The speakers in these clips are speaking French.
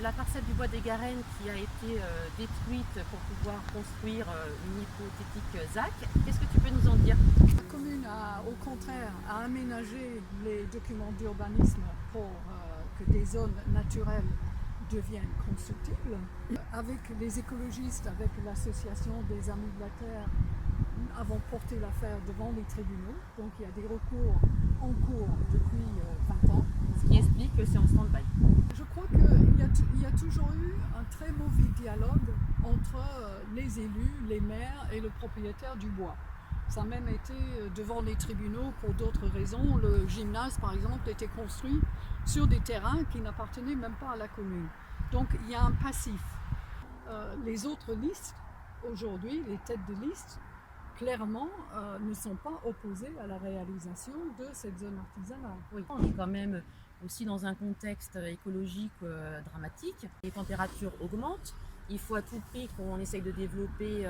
la parcelle du bois des Garennes qui a été détruite pour pouvoir construire une hypothétique ZAC. Qu'est-ce que tu peux nous en dire? La commune a au contraire aménagé les documents d'urbanisme pour que des zones naturelles deviennent constructibles. Avec les écologistes, avec l'association des Amis de la Terre, nous avons porté l'affaire devant les tribunaux. Donc il y a des recours en cours depuis 20 ans. Ce qui explique que c'est en stand-by. Je crois qu'il y a toujours eu un très mauvais dialogue entre les élus, les maires et le propriétaire du bois. Ça a même été devant les tribunaux pour d'autres raisons. Le gymnase, par exemple, était construit sur des terrains qui n'appartenaient même pas à la commune. Donc il y a un passif. Les autres listes, aujourd'hui, les têtes de liste, clairement ne sont pas opposées à la réalisation de cette zone artisanale. Oui, on est quand même aussi dans un contexte écologique dramatique. Les températures augmentent. Il faut à tout prix qu'on essaye de développer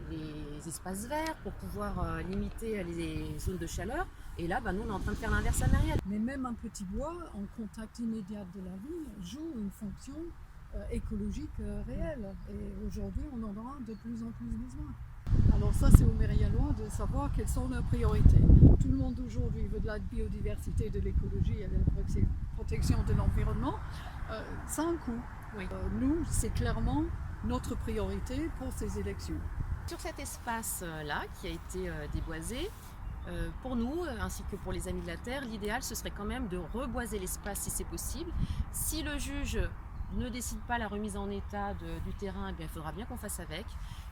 les espaces verts pour pouvoir limiter les zones de chaleur. Et là, nous, on est en train de faire l'inverse à Myriel. Mais même un petit bois en contact immédiat de la ville joue une fonction écologique réelle. Et aujourd'hui, on en aura de plus en plus besoin. Alors ça, c'est aux Myriellois de savoir quelles sont leurs priorités. Tout le monde aujourd'hui veut de la biodiversité, de l'écologie et de la protection de l'environnement. Ça a un coût. Oui. Nous, c'est clairement notre priorité pour ces élections. Sur cet espace-là qui a été déboisé, pour nous, ainsi que pour les Amis de la Terre, l'idéal, ce serait quand même de reboiser l'espace si c'est possible. Si le juge ne décide pas la remise en état du terrain, il faudra bien qu'on fasse avec.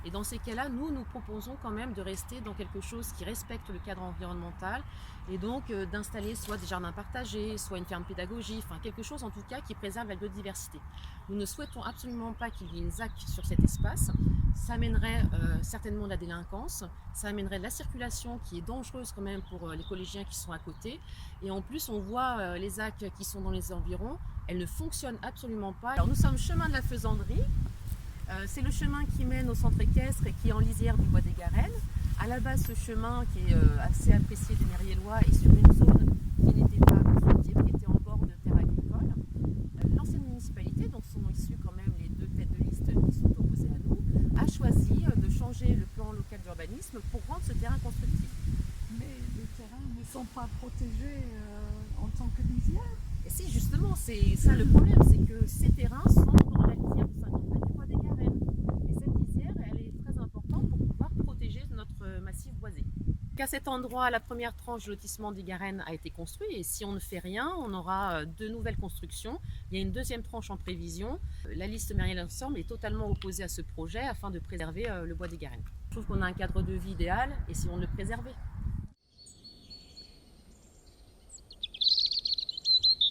Et dans ces cas-là, nous proposons quand même de rester dans quelque chose qui respecte le cadre environnemental et donc d'installer soit des jardins partagés, soit une ferme pédagogique, enfin quelque chose en tout cas qui préserve la biodiversité. Nous ne souhaitons absolument pas qu'il y ait une ZAC sur cet espace. Ça amènerait certainement de la délinquance, ça amènerait de la circulation qui est dangereuse quand même pour les collégiens qui sont à côté. Et en plus, on voit les ZAC qui sont dans les environs, elles ne fonctionnent absolument pas. Alors nous sommes chemin de la Faisanderie. C'est le chemin qui mène au centre équestre et qui est en lisière du bois des Garennes. À la base, ce chemin qui est assez apprécié des Myriellois est sur une zone qui n'était pas constructible, qui était en bord de terre agricole. L'ancienne municipalité, dont sont issues quand même les deux têtes de liste qui sont opposées à nous, a choisi de changer le plan local d'urbanisme pour rendre ce terrain constructif. Mais les terrains ne sont pas protégés en tant que lisière. Et si, justement, c'est ça le problème, c'est que ces terrains sont dans la lisière du 50 mètres du bois des Garennes. Et cette lisière, elle est très importante pour pouvoir protéger notre massif boisé. À cet endroit, la première tranche de lotissement des Garennes a été construite et si on ne fait rien, on aura de nouvelles constructions. Il y a une deuxième tranche en prévision. La liste Myriel Ensemble est totalement opposée à ce projet afin de préserver le bois des Garennes. Je trouve qu'on a un cadre de vie idéal et si on le préservait.